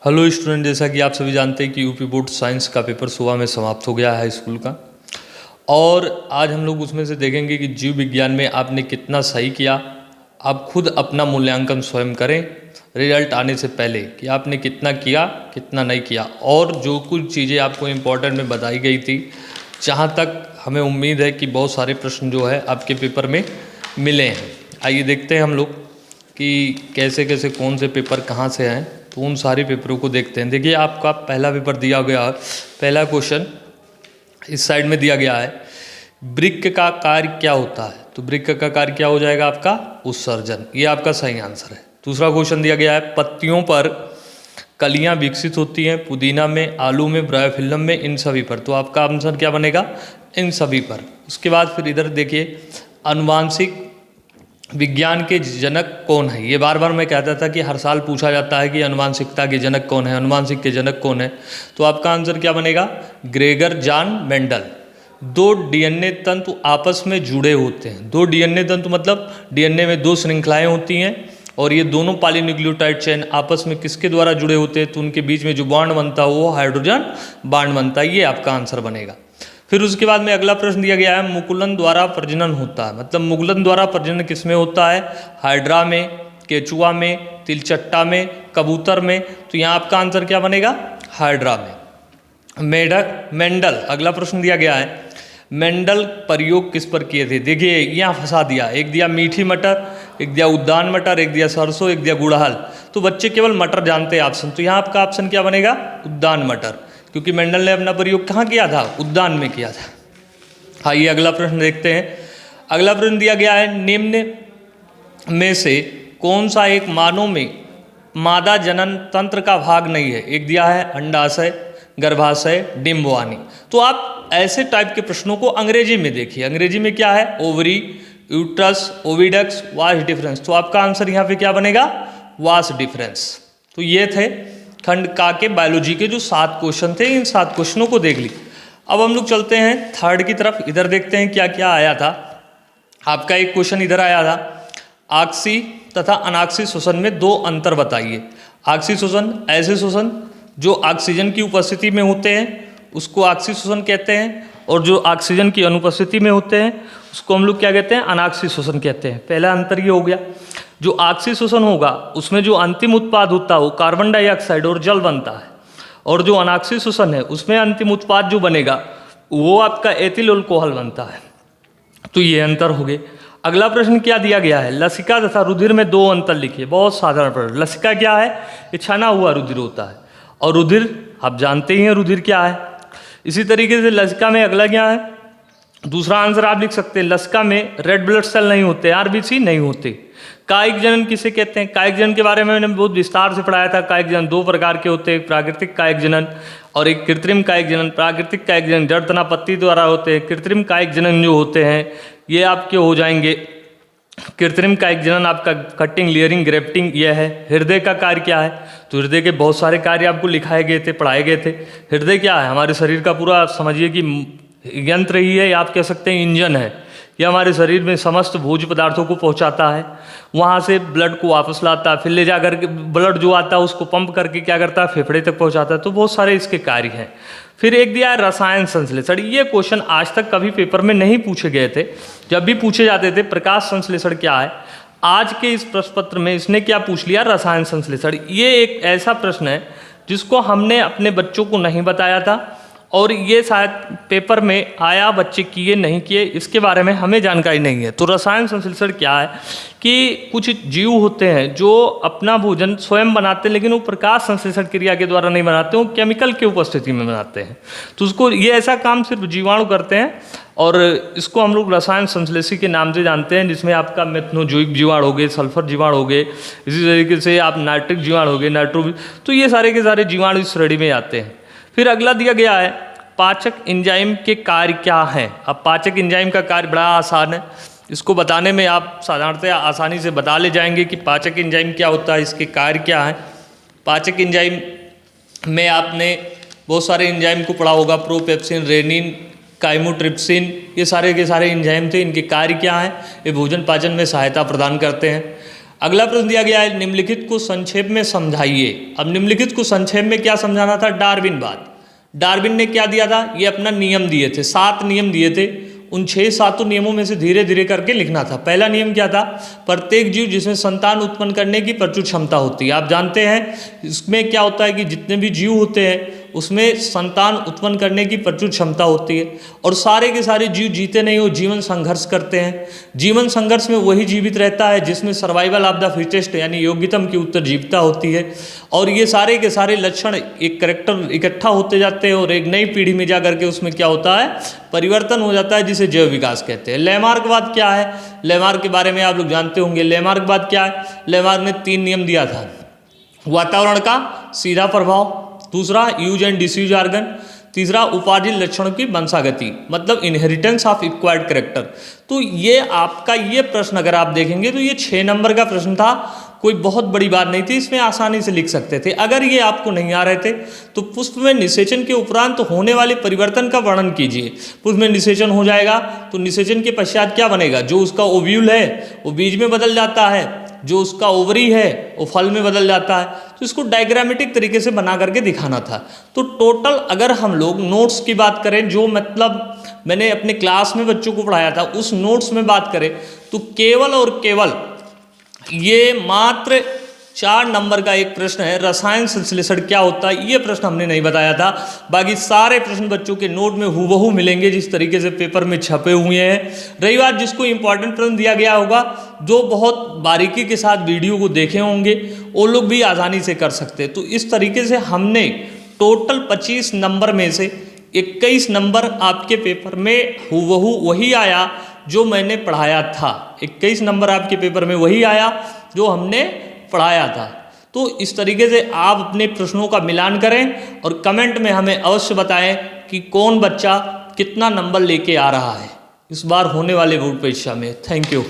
Hello student, जैसा कि आप सभी जानते हैं कि यूपी बोर्ड साइंस का पेपर सुबह में समाप्त हो गया है स्कूल का। और आज हम लोग उसमें से देखेंगे कि जीव विज्ञान में आपने कितना सही किया। आप खुद अपना मूल्यांकन स्वयं करें रिजल्ट आने से पहले कि आपने कितना किया कितना नहीं किया। और जो कुछ चीज़ें आपको इम्पोर्टेंट में बताई गई थी, जहाँ तक हमें उम्मीद है कि बहुत सारे प्रश्न जो है आपके पेपर में मिले हैं। आइए देखते हैं हम लोग कि कैसे कैसे कौन से पेपर कहाँ से हैं, तो उन सारे पेपरों को देखते हैं। देखिए, आपका पहला पेपर दिया गया है। पहला क्वेश्चन इस साइड में दिया गया है, वृक्क का कार्य क्या होता है। तो वृक्क का कार्य क्या हो जाएगा आपका? उत्सर्जन। ये आपका सही आंसर है। दूसरा क्वेश्चन दिया गया है, पत्तियों पर कलियां विकसित होती हैं, पुदीना में, आलू में, ब्रायोफिल्म में, इन सभी पर। तो आपका आंसर क्या बनेगा? इन सभी पर। उसके बाद फिर इधर देखिए, अनुवांशिक विज्ञान के जनक कौन है। ये बार बार मैं कहता था कि हर साल पूछा जाता है कि अनुवांशिकता के जनक कौन है, अनुवांशिक के जनक कौन है। तो आपका आंसर क्या बनेगा? Gregor John Mendel. दो डीएनए तंतु आपस में जुड़े होते हैं। दो डीएनए तंतु मतलब डीएनए में दो श्रृंखलाएं होती हैं और ये दोनों पॉलीन्यूक्लियोटाइड चेन आपस में किसके द्वारा जुड़े होते हैं? तो उनके बीच में जो बॉन्ड बनता है वो हाइड्रोजन बॉन्ड बनता है। ये आपका आंसर बनेगा। फिर उसके बाद में अगला प्रश्न दिया गया है, मुकुलन द्वारा प्रजनन होता है। मतलब मुकुलन द्वारा प्रजनन किसमें होता है? हाइड्रा में, केचुआ में, तिलचट्टा में, कबूतर में। तो यहाँ आपका आंसर क्या बनेगा? हाइड्रा में। मेढक मेंडल, अगला प्रश्न दिया गया है, मेंडल प्रयोग किस पर किए थे? देखिए यहाँ फंसा दिया, एक दिया मीठी मटर, एक दिया उद्यान मटर, एक दिया सरसों, एक दिया गुड़हल। तो बच्चे केवल मटर जानते हैं ऑप्शन। तो यहाँ आपका ऑप्शन क्या बनेगा? उद्यान मटर, क्योंकि मेंडल ने अपना प्रयोग कहाँ किया था? उद्यान में किया था। आइए अगला प्रश्न देखते हैं। अगला प्रश्न दिया गया है, निम्न में से कौन सा एक मानव में मादा जनन तंत्र का भाग नहीं है? एक दिया है अंडाशय, गर्भाशय, डिम्बवानी। तो आप ऐसे टाइप के प्रश्नों को अंग्रेजी में देखिए। अंग्रेजी में क्या है? Ovary, uterus, ओविडक्स, vas deferens. तो आपका आंसर यहाँ पे क्या बनेगा? Vas deferens. तो ये थे खंड का के बायोलॉजी के जो 7 क्वेश्चन थे। इन 7 क्वेश्चनों को देख ली। अब हम लोग चलते हैं थर्ड की तरफ। इधर देखते हैं क्या क्या आया था। आपका एक क्वेश्चन इधर आया था, ऑक्सी तथा अनाक्सी श्वसन में 2 अंतर बताइए। ऑक्सी श्वसन ऐसे श्वसन जो ऑक्सीजन की उपस्थिति में होते हैं उसको ऑक्सी श्वसन कहते हैं, और जो ऑक्सीजन की अनुपस्थिति में होते हैं उसको हम लोग क्या कहते हैं? अनाक्सी श्वसन कहते हैं। पहला अंतर ये हो गया। जो ऑक्सी श्वसन होगा उसमें जो अंतिम उत्पाद होता है वो कार्बन डाइऑक्साइड और जल बनता है, और जो अनाक्सी श्वसन है उसमें अंतिम उत्पाद जो बनेगा वो आपका एथिल अल्कोहल बनता है। तो ये अंतर हो गए। अगला प्रश्न क्या दिया गया है, लसिका तथा रुधिर में 2 अंतर लिखिए। बहुत साधारण प्रश्न। लसिका क्या है? ये छना हुआ रुधिर होता है, और रुधिर आप जानते ही हैं रुधिर क्या है। इसी तरीके से लसिका में अगला क्या है? दूसरा आंसर आप लिख सकते हैं, लसिका में रेड ब्लड सेल नहीं होते, आरबीसी नहीं होते। कायिक जनन किसे कहते हैं? कायिक जनन के बारे में मैंने बहुत विस्तार से पढ़ाया था। कायिक जनन 2 प्रकार के होते हैं, एक प्राकृतिक कायिक जनन और एक कृत्रिम कायिक जनन। प्राकृतिक कायिक जनन जड़ तना पत्ती द्वारा होते हैं। कृत्रिम कायिक जनन जो होते हैं ये आपके हो जाएंगे, कृत्रिम कायिक जनन आपका कटिंग, लेयरिंग, ग्रेफ्टिंग यह है। हृदय का कार्य क्या है? तो हृदय के बहुत सारे कार्य आपको लिखाए गए थे, पढ़ाए गए थे। हृदय क्या है? हमारे शरीर का पूरा समझिए कि यंत्र ही है, या आप कह सकते हैं इंजन है। यह हमारे शरीर में समस्त भोज्य पदार्थों को पहुंचाता है, वहाँ से ब्लड को वापस लाता है, फिर ले जाकर के ब्लड जो आता है उसको पंप करके क्या करता है? फेफड़े तक पहुंचाता है। तो बहुत सारे इसके कार्य हैं। फिर एक दिया है रसायन संश्लेषण। ये क्वेश्चन आज तक कभी पेपर में नहीं पूछे गए थे। जब भी पूछे जाते थे प्रकाश संश्लेषण क्या है, आज के इस प्रश्न पत्र में इसने क्या पूछ लिया? रसायन संश्लेषण। ये एक ऐसा प्रश्न है जिसको हमने अपने बच्चों को नहीं बताया था, और ये शायद पेपर में आया, बच्चे किए नहीं किए इसके बारे में हमें जानकारी नहीं है। तो रसायन संश्लेषण क्या है कि कुछ जीव होते हैं जो अपना भोजन स्वयं बनाते हैं, लेकिन वो प्रकाश संश्लेषण क्रिया के द्वारा नहीं बनाते, वो केमिकल की उपस्थिति में बनाते हैं। तो उसको ये ऐसा काम सिर्फ जीवाणु करते हैं, और इसको हम लोग रसायन संश्लेषी के नाम से जानते हैं, जिसमें आपका मेथनोजोइक जीवाणु हो गए, सल्फर जीवाणु हो गए, इसी तरीके से आप नाइट्रिक जीवाणु हो गए, नाइट्रो। तो ये सारे के सारे जीवाणु इस श्रेणी में आते हैं। फिर अगला दिया गया है, पाचक एंजाइम के कार्य क्या हैं। अब पाचक एंजाइम का कार्य बड़ा आसान है, इसको बताने में आप साधारणतः आसानी से बता ले जाएंगे कि पाचक एंजाइम क्या होता है, इसके कार्य क्या है। पाचक एंजाइम में आपने बहुत सारे एंजाइम को पढ़ा होगा, प्रोपेप्सिन, रेनिन, काइमोट्रिप्सिन, ये सारे के सारे एंजाइम थे। इनके कार्य क्या हैं? ये भोजन पाचन में सहायता प्रदान करते हैं। अगला प्रश्न दिया गया है, निम्नलिखित को संक्षेप में समझाइए। अब निम्नलिखित को संक्षेप में क्या समझाना था? डार्विनवाद। डार्विन ने क्या दिया था? ये अपना नियम दिए थे, 7 नियम दिए थे। उन 6-7 नियमों में से धीरे धीरे करके लिखना था। पहला नियम क्या था? प्रत्येक जीव जिसमें संतान उत्पन्न करने की प्रचुर क्षमता होती है। आप जानते हैं इसमें क्या होता है कि जितने भी जीव होते हैं उसमें संतान उत्पन्न करने की प्रचुर क्षमता होती है, और सारे के सारे जीव जीते नहीं, वो जीवन संघर्ष करते हैं। जीवन संघर्ष में वही जीवित रहता है जिसमें सर्वाइवल ऑफ द फिटेस्ट यानी योग्यतम की उत्तरजीविता होती है। और ये सारे के सारे लक्षण एक कैरेक्टर इकट्ठा होते जाते हैं और एक नई पीढ़ी में जा करके उसमें क्या होता है? परिवर्तन हो जाता है, जिसे जैव विकास कहते हैं। लैमार्कवाद क्या है? लैमार्क के बारे में आप लोग जानते होंगे। लैमार्कवाद क्या है? लैमार्क ने 3 नियम दिया था। वातावरण का सीधा प्रभाव, दूसरा यूज एंड डिसयूज ऑर्गन, तीसरा उपार्जित लक्षणों की वंशागति, मतलब इनहेरिटेंस ऑफ एक्वायर्ड कैरेक्टर। तो ये आपका ये प्रश्न अगर आप देखेंगे तो ये 6 नंबर का प्रश्न था। कोई बहुत बड़ी बात नहीं थी, इसमें आसानी से लिख सकते थे। अगर ये आपको नहीं आ रहे थे तो पुष्प में निषेचन के उपरांत होने वाले परिवर्तन का वर्णन कीजिए। पुष्प में निषेचन हो जाएगा तो निषेचन के पश्चात क्या बनेगा? जो उसका ओव्यूल है वो बीज में बदल जाता है, जो उसका ओवरी है वो फल में बदल जाता है। तो इसको डायग्रामेटिक तरीके से बना करके दिखाना था। तो टोटल अगर हम लोग नोट्स की बात करें, जो मतलब मैंने अपने क्लास में बच्चों को पढ़ाया था उस नोट्स में बात करें तो केवल और केवल ये मात्र 4 नंबर का एक प्रश्न है, रसायन संश्लेषण क्या होता है, ये प्रश्न हमने नहीं बताया था। बाकी सारे प्रश्न बच्चों के नोट में हूबहू मिलेंगे जिस तरीके से पेपर में छपे हुए हैं। रही बात जिसको इंपॉर्टेंट प्रश्न दिया गया होगा, जो बहुत बारीकी के साथ वीडियो को देखे होंगे, वो लोग भी आसानी से कर सकते हैं। तो इस तरीके से हमने टोटल 25 नंबर में से 21 नंबर आपके पेपर में हूबहू वही आया जो मैंने पढ़ाया था। 21 नंबर आपके पेपर में वही आया जो हमने पढ़ाया था। तो इस तरीके से आप अपने प्रश्नों का मिलान करें और कमेंट में हमें अवश्य बताएं कि कौन बच्चा कितना नंबर लेके आ रहा है इस बार होने वाले बोर्ड परीक्षा में। Thank you.